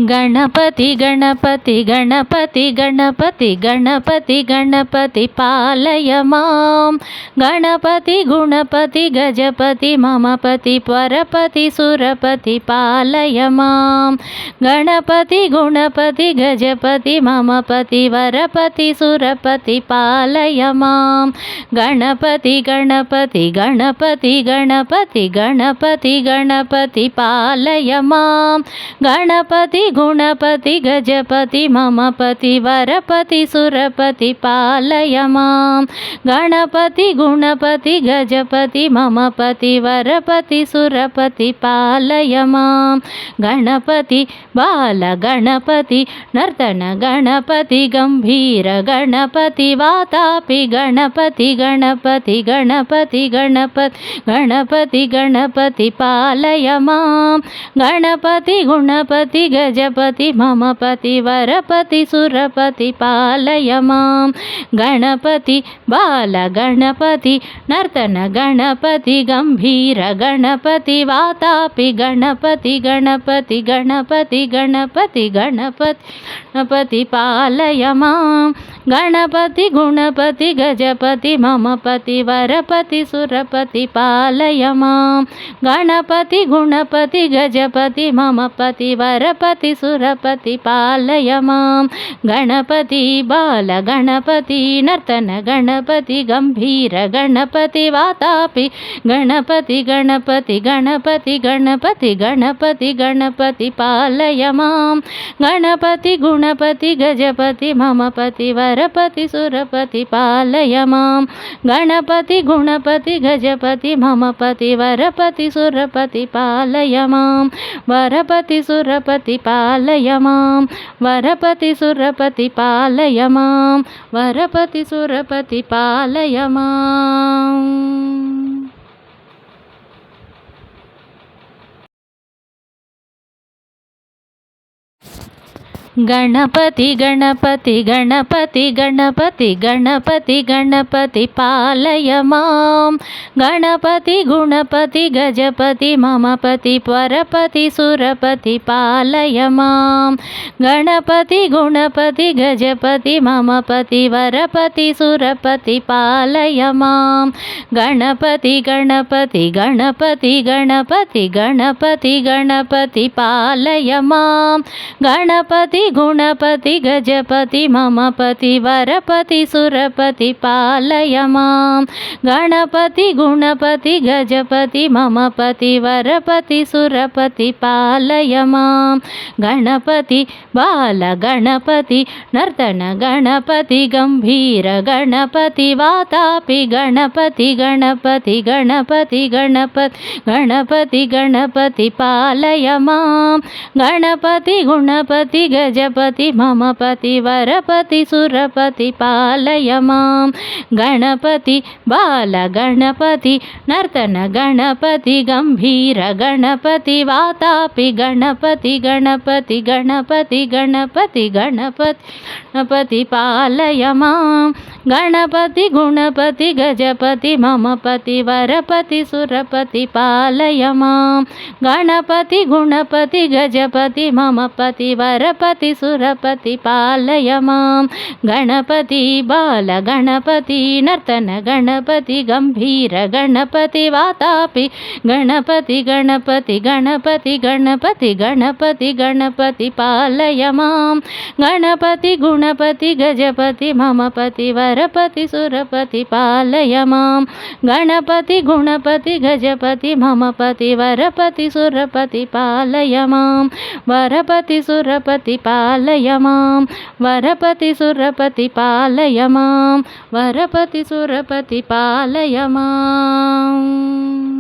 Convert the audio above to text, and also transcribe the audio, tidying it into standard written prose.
गणपति गणपति गणपति गणपति गणपति गणपति पालय मां। गणपति गुणपति गजपति ममपति परपति सुरपति पालय मां। गणपति गुणपति गजपति ममपति वरपति सुरपति पालय मां। गणपति गणपति गणपति गणपति गणपति गणपति पालय मां। गणपति गुणपति गजपति ममपति वरपति सुरपति पालय मां। गणपति गुणपति गजपति ममपति वरपति सुरपति पालय मां। गणपति बाल गणपति नर्तन गणपति गंभीर गणपति वातापि गणपति गणपति गणपति गणपति गणपति गणपति पालय मां। गणपति गुणपति गजपति ममपति वरपति सुरपति पालय मां। गणपति बाल गणपति नर्तन गणपति गंभीर गणपति वातापि गणपति गणपति गणपति गणपति गणपति पालय मां। गणपति गुणपति गजपति ममपति वरपति सुरपति पालय मां। गणपति गुणपति गजपति ममपति वरपति सुरपति पालय मां। गणपति बाल गणपति नर्तन गणपति गंभीर गणपति वातापि गणपति गणपति गणपति गणपति गणपति गणपति पालय मां। गणपति गुणपति गजपति ममपति वरपति सुरपति पालय मां। गणपति गुणपति गजपति ममपति वरपति सुरपति पालय मां। वरपति सुरपति पालय मां। वरपति सुरपति पालय मां। वरपति सुरपति पालय मां। गणपति गणपति गणपति गणपति गणपति गणपति पालय मां। गणपति गुणपति गजपति ममपति परपति सुरपति पालय मां। गणपति गुणपति गजपति ममपति वरपति सुरपति पालय मां। गणपति गणपति गणपति गणपति गणपति गणपति पालय मां। गणपति गुणपति गजपति ममपति वरपति सुरपति पालय मां। गणपति गुणपति गजपति ममपति वरपति सुरपति पालय मां। गणपति बाल गणपति नर्तन गणपति गंभीर गणपति वातापि गणपति गणपति गणपति गणपति गणपति गणपति पालय मां। गणपति गुणपति गजपति ममपति वरपति सुरपति पालय मां। गणपति बाल गणपति नर्तन गणपति गंभीर गणपति वातापि गणपति गणपति गणपति गणपति गणपति पालय मां। गणपति गुणपति गजपति ममपति वरपति सुरपति पालय मां। गणपति गुणपति गजपति ममपति वरपति सुरपति पालय मां। गणपति बाल गणपति नर्तन गणपति गंभीर गणपति वातापि गणपति गणपति गणपति गणपति गणपति गणपति पालय मां। गणपति गुणपति गजपति ममपति वरपति सुरपति पालय मां। गणपति गुणपति गजपति ममपति वरपति सुरपति पालय मां। वरपति सुरपति पालय मां। वरपति सुरपति पालय मां। वरपति सुरपति पालय मां।